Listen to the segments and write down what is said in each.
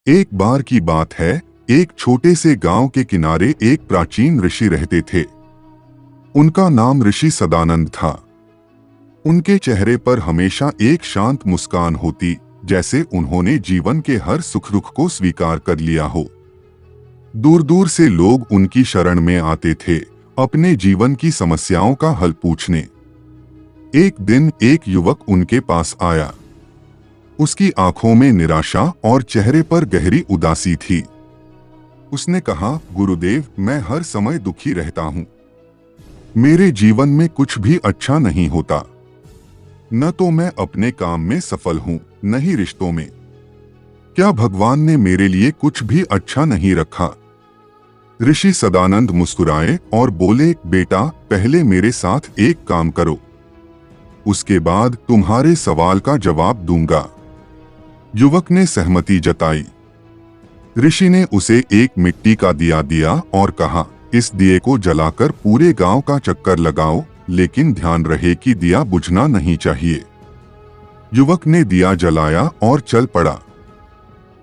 एक बार की बात है, एक छोटे से गांव के किनारे एक प्राचीन ऋषि रहते थे। उनका नाम ऋषि सदानंद था। उनके चेहरे पर हमेशा एक शांत मुस्कान होती, जैसे उन्होंने जीवन के हर सुख दुख को स्वीकार कर लिया हो। दूर दूर से लोग उनकी शरण में आते थे, अपने जीवन की समस्याओं का हल पूछने। एक दिन एक युवक उनके पास आया। उसकी आंखों में निराशा और चेहरे पर गहरी उदासी थी। उसने कहा, गुरुदेव, मैं हर समय दुखी रहता हूं। मेरे जीवन में कुछ भी अच्छा नहीं होता। न तो मैं अपने काम में सफल हूं, न ही रिश्तों में। क्या भगवान ने मेरे लिए कुछ भी अच्छा नहीं रखा? ऋषि सदानंद मुस्कुराए और बोले, बेटा, पहले मेरे साथ एक काम करो, उसके बाद तुम्हारे सवाल का जवाब दूंगा। युवक ने सहमति जताई। ऋषि ने उसे एक मिट्टी का दिया दिया और कहा, इस दिए को जलाकर पूरे गांव का चक्कर लगाओ, लेकिन ध्यान रहे कि दिया बुझना नहीं चाहिए। युवक ने दिया जलाया और चल पड़ा।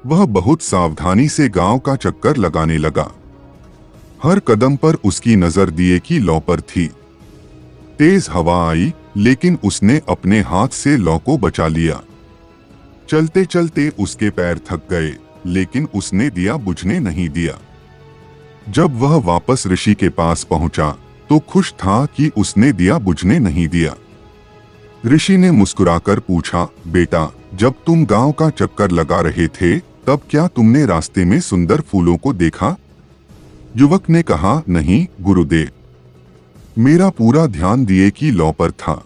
वह बहुत सावधानी से गांव का चक्कर लगाने लगा। हर कदम पर उसकी नजर दिए की लौ पर थी। तेज हवा आई, लेकिन उसने अपने हाथ से लौ को बचा लिया। चलते चलते उसके पैर थक गए, लेकिन उसने दिया बुझने नहीं दिया। जब वह वापस ऋषि के पास पहुंचा, तो खुश था कि उसने दिया बुझने नहीं दिया। ऋषि ने मुस्कुराकर पूछा, बेटा, जब तुम गांव का चक्कर लगा रहे थे, तब क्या तुमने रास्ते में सुंदर फूलों को देखा? युवक ने कहा, नहीं गुरुदेव, मेरा पूरा ध्यान दिए की लौ पर था।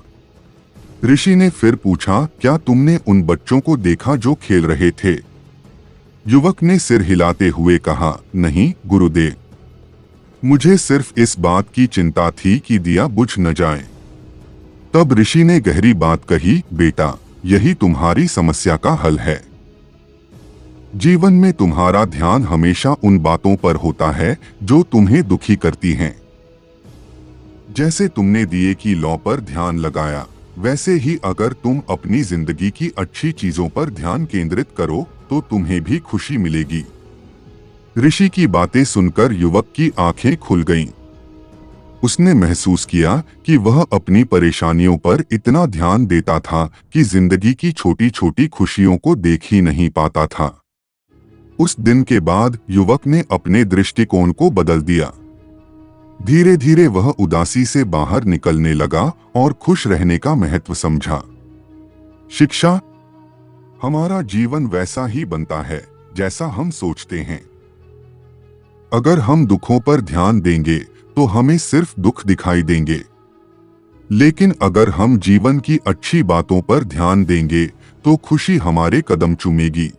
ऋषि ने फिर पूछा, क्या तुमने उन बच्चों को देखा जो खेल रहे थे? युवक ने सिर हिलाते हुए कहा, नहीं गुरुदेव, मुझे सिर्फ इस बात की चिंता थी कि दिया बुझ न जाए। तब ऋषि ने गहरी बात कही, बेटा, यही तुम्हारी समस्या का हल है। जीवन में तुम्हारा ध्यान हमेशा उन बातों पर होता है जो तुम्हें दुखी करती हैं। जैसे तुमने दिए की लौ पर ध्यान लगाया, वैसे ही अगर तुम अपनी जिंदगी की अच्छी चीजों पर ध्यान केंद्रित करो, तो तुम्हें भी खुशी मिलेगी। ऋषि की बातें सुनकर युवक की आंखें खुल गईं। उसने महसूस किया कि वह अपनी परेशानियों पर इतना ध्यान देता था कि जिंदगी की छोटी छोटी खुशियों को देख ही नहीं पाता था। उस दिन के बाद युवक ने अपने दृष्टिकोण को बदल दिया। धीरे धीरे वह उदासी से बाहर निकलने लगा और खुश रहने का महत्व समझा। शिक्षा। हमारा जीवन वैसा ही बनता है जैसा हम सोचते हैं। अगर हम दुखों पर ध्यान देंगे तो हमें सिर्फ दुख दिखाई देंगे, लेकिन अगर हम जीवन की अच्छी बातों पर ध्यान देंगे तो खुशी हमारे कदम चूमेगी।